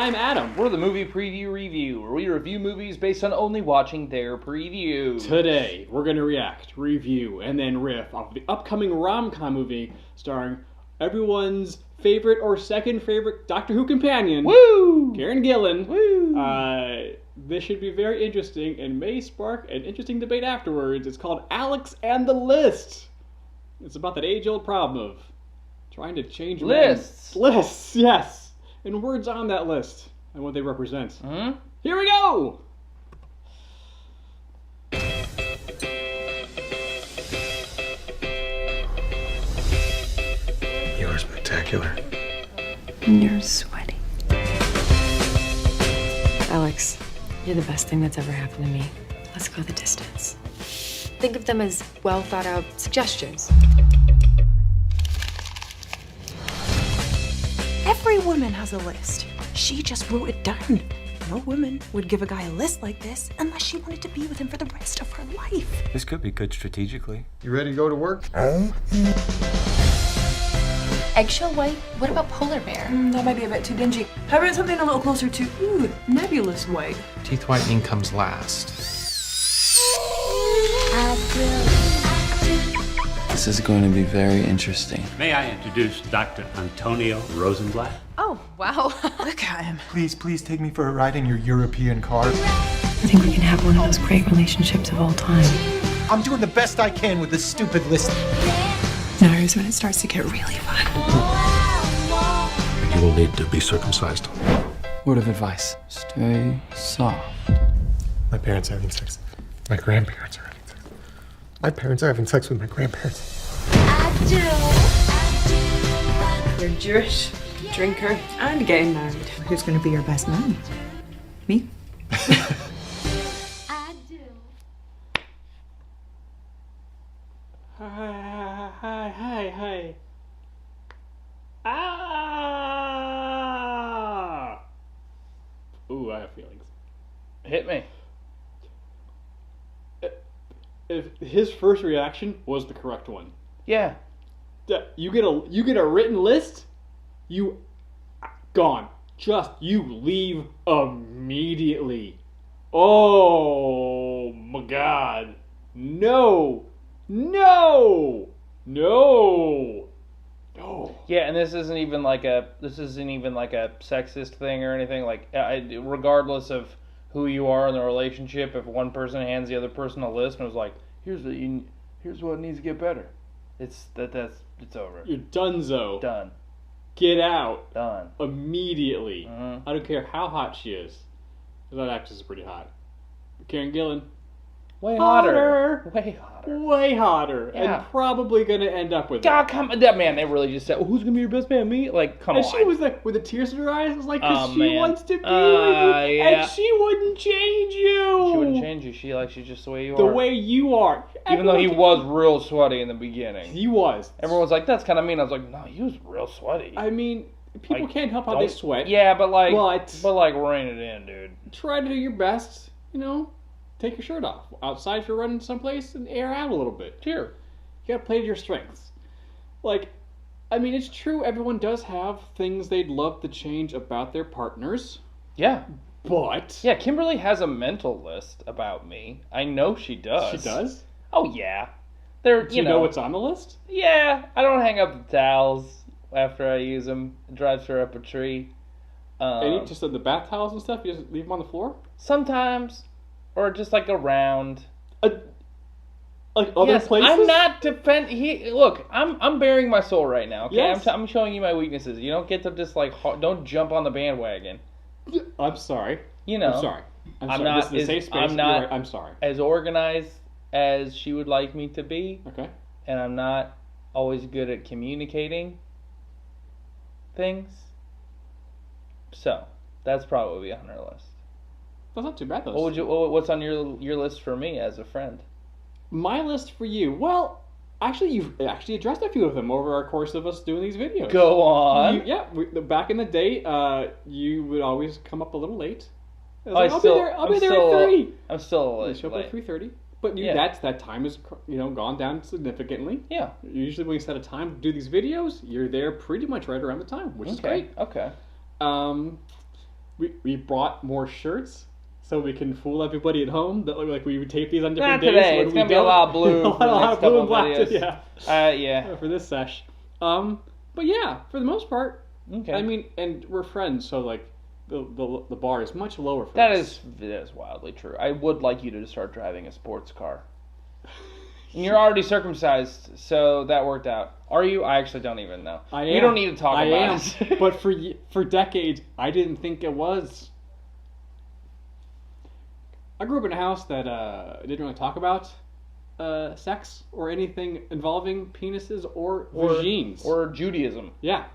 I'm Adam. We're the Movie Preview Review, where we review movies based on only watching their preview. Today, we're going to react, review, and then riff off the upcoming rom-com movie starring everyone's favorite or second favorite Doctor Who companion, Woo! Karen Gillan. Woo! This should be very interesting and may spark an interesting debate afterwards. It's called Alex and the List. It's about that age-old problem of trying to change lists. Lists, yes. And words on that list and what they represent. Hmm? Here we go! You're spectacular. And you're sweaty. Alex, you're the best thing that's ever happened to me. Let's go the distance. Think of them as well thought out suggestions. Every woman has a list. She just wrote it down. No woman would give a guy a list like this unless she wanted to be with him for the rest of her life. This could be good strategically. You ready to go to work? Eggshell white? What about polar bear? That might be a bit too dingy. How about something a little closer to, nebulous white? Teeth whitening comes last. This is going to be very interesting. May I introduce Dr. Antonio Rosenblatt? Oh, wow. Look at him. Please take me for a ride in your European car. I think we can have one of those great relationships of all time. I'm doing the best I can with this stupid list. Now here's when it starts to get really fun. You will need to be circumcised. Word of advice, stay soft. My parents are having sex. My grandparents are having sex. My parents are having sex with my grandparents. You're Jewish, drinker, and getting married. Who's going to be your best man? Me? Hi. Ah! Ooh, I have feelings. Hit me. If his first reaction was the correct one, Yeah. you get a written list, you gone. Just you leave immediately. Oh my God! No! Yeah, and this isn't even like a sexist thing or anything. Like, regardless of who you are in the relationship, if one person hands the other person a list and was like, here's what needs to get better, it's over. You're donezo. Done. Get out. Done. Immediately. Mm-hmm. I don't care how hot she is. That actress is pretty hot. Karen Gillan. Way hotter. Way hotter. Way hotter. Yeah. And probably gonna end up with God, come on. That man, they really just said, who's gonna be your best man? Me? Like, come and on. she was like, with the tears in her eyes, it was like, because Oh, she man. wants to be with you, Yeah. and she wouldn't change you. She wouldn't change you. She's just the way you The are. way you are. Even though he Everyone- was real sweaty in the beginning. He was. Everyone's like, that's kind of mean. I was like, no, he was real sweaty. I mean, people Like, can't help how they Don't- sweat. Yeah, but like, But- rein it in, dude. Try to do your best, take your shirt off. Outside if you're running someplace and air out a little bit. Here. You gotta play to your strengths. Like, I mean, it's true, everyone does have things they'd love to change about their partners, Yeah. but... Yeah, Kimberly has a mental list about me. I know she does. She does? Oh, yeah. There, Do you know what's on the list? Yeah, I don't hang up the towels after I use them. It drives her up a tree. And just the bath towels and stuff, you just leave them on the floor? Sometimes, or just like around. Like other Yes, places? I'm not Look, I'm bearing my soul right now. Okay, Yes. I'm showing you my weaknesses. You don't get to just like don't jump on the bandwagon. I'm sorry. You know, I'm sorry. I'm sorry. not This is a safe space. I'm not You're right. I'm sorry. as organized as she would like me to be, Okay. and I'm not always good at communicating things. So that's probably on her list. That's not too bad, though. What's on your list for me as a friend? My list for you. Well, actually, you've actually addressed a few of them over our course of us doing these videos. Go on. Back in the day, you would always come up a little late. I'll be there at 3. I'm still You late. show up at 3:30. But that time has gone down significantly. Yeah. Usually when you set a time to do these videos, you're there pretty much right around the time, which is great. Okay. we brought more shirts so we can fool everybody at home. That like we would tape these on different Not days. today. when It's we gonna be a don't. lot of blue. a for the lot next of blue couple and black. videos. Yeah. Yeah. For this sesh. But yeah, for the most part, Okay. I mean, and we're friends, so like the bar is much lower for That us. is wildly true. I would like you to start driving a sports car. And you're already circumcised, so that worked out. Are you? I actually don't even know. I am. You don't need to talk I about am. it. But for decades, I didn't think it was. I grew up in a house that didn't really talk about sex or anything involving penises or vagines. Or Judaism. Yeah.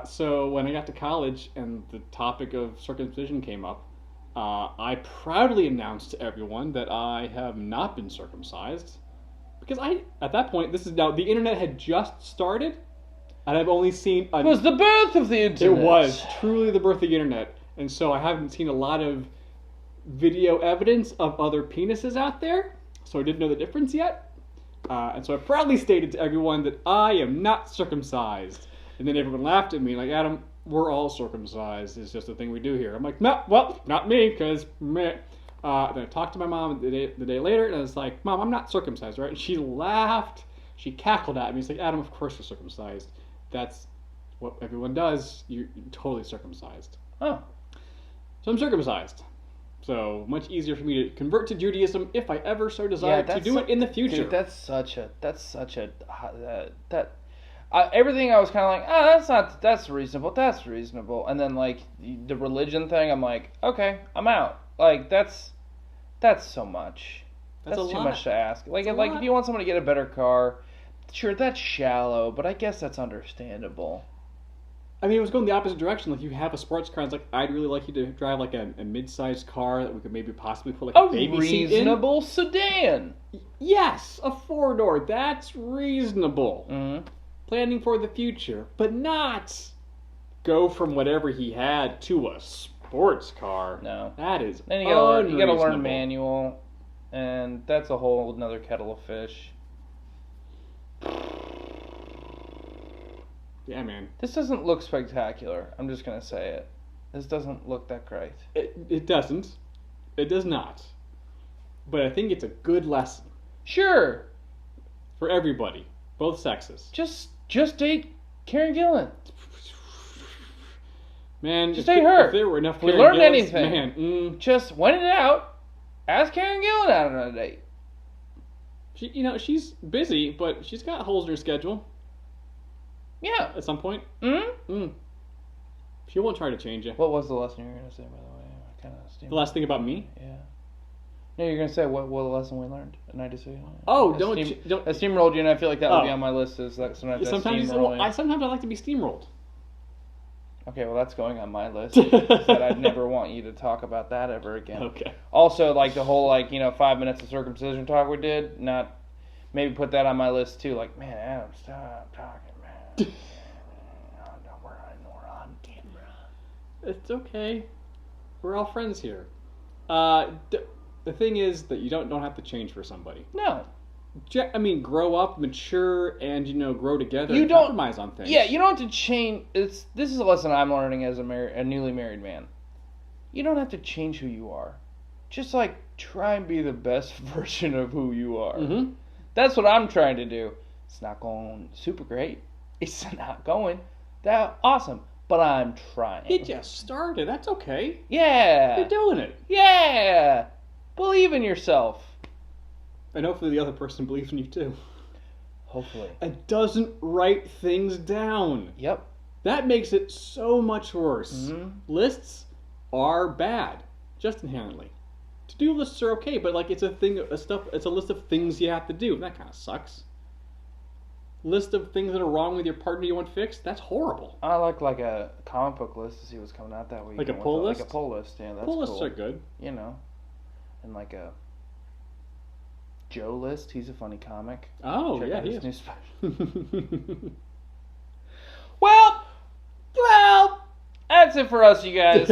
So when I got to college and the topic of circumcision came up, I proudly announced to everyone that I have not been circumcised. Because at that point, the internet had just started, and I've only seen... It was the birth of the internet. It was truly the birth of the internet. And so I haven't seen a lot of video evidence of other penises out there, so I didn't know the difference yet. And so I proudly stated to everyone that I am not circumcised. And then everyone laughed at me, like, Adam, we're all circumcised. It's just a thing we do here. I'm like, no, well, not me, because meh. Then I talked to my mom the day later, and I was like, Mom, I'm not circumcised, right? And she laughed. She cackled at me. She's like, Adam, of course you're circumcised. That's what everyone does. You're totally circumcised. Oh. So I'm circumcised. So much easier for me to convert to Judaism if I ever so desire to do it in the future. Dude, everything I was kind of like, that's reasonable. And then like the religion thing, I'm like, okay, I'm out. Like that's so much. That's too much to ask. Like if you want someone to get a better car, sure, that's shallow, but I guess that's understandable. I mean, it was going the opposite direction. Like, you have a sports car, and it's like, I'd really like you to drive, like, a mid-sized car that we could maybe possibly put, like, a baby seat in. A reasonable sedan. Yes, a 4-door. That's reasonable. Mm-hmm. Planning for the future, but not go from whatever he had to a sports car. No. That is Then you gotta learn manual, and that's a whole another kettle of fish. Yeah, man. This doesn't look spectacular. I'm just gonna say it. This doesn't look that great. It doesn't. It does not. But I think it's a good lesson. Sure. For everybody. Both sexes. Just date Karen Gillan. Man, just date her. If there were enough we Karen learned Gillans, anything. Man, just went it out. Ask Karen Gillan out on a date. She's busy, but she's got holes in her schedule. Yeah. At some point. She won't try to change it. What was the lesson you were going to say, by the way? The last thing about me? Yeah. No, you're going to say what the lesson we learned. And I just say, oh, I don't. steamrolled you, and I feel like that would be on my list. Is that sometimes sometimes I like to be steamrolled. Okay, well, that's going on my list. That I'd never want you to talk about that ever again. Okay. Also, like the whole 5 minutes of circumcision talk we did, maybe put that on my list too. Like, man, Adam, stop talking, man. We're on camera. It's okay. We're all friends here. The thing is that you don't have to change for somebody. No. I mean, grow up, mature, and grow together. You and don't compromise on things. Yeah, you don't have to change. This is a lesson I'm learning as a newly married man. You don't have to change who you are. Just try and be the best version of who you are. Mm-hmm. That's what I'm trying to do. It's not going super great. It's not going that awesome, but I'm trying. You just started. That's okay. Yeah. You're doing it. Yeah. Believe in yourself. And hopefully the other person believes in you too. Hopefully. And doesn't write things down. Yep. That makes it so much worse. Mm-hmm. Lists are bad, just inherently. To-do lists are okay, but it's a list of things you have to do. That kind of sucks. List of things that are wrong with your partner you want fixed? That's horrible. I like a comic book list to see what's coming out that week. Like a pull list? Like a pull list, yeah, that's pull cool. lists are good. And a Joe List. He's a funny comic. Oh, Check yeah, out he his is. new special. Well, that's it for us, you guys.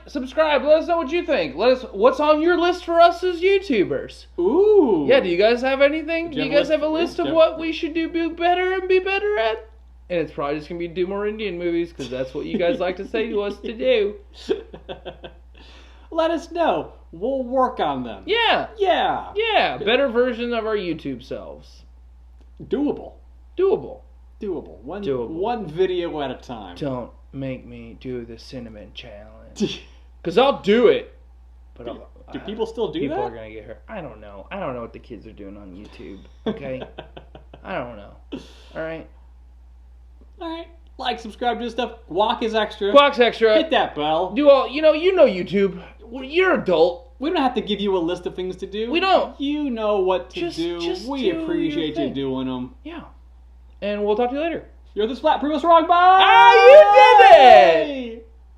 Subscribe, let us know what you think. Let us what's on your list for us as YouTubers. Ooh. Yeah, do you guys have anything? Do you guys have a list of Yeah. what we should do better and be better at? And it's probably just going to be do more Indian movies because that's what you guys like to say to us to do. Let us know. We'll work on them. Yeah. Yeah. Yeah. Better version of our YouTube selves. Doable. Doable. One video at a time. Don't make me do the cinnamon challenge. Because I'll do it. But do people still do people that? People are going to get hurt. I don't know. I don't know what the kids are doing on YouTube. Okay? I don't know. All right? Alright. Like, subscribe to this stuff. Guac is extra. Guac's extra. Hit that bell. Do all, you know YouTube. You're adult. We don't have to give you a list of things to do. We don't. You know what to do. Just we do appreciate your you doing them. Yeah. And we'll talk to you later. You're this flat, prove us wrong. Bye! Ah, you did it!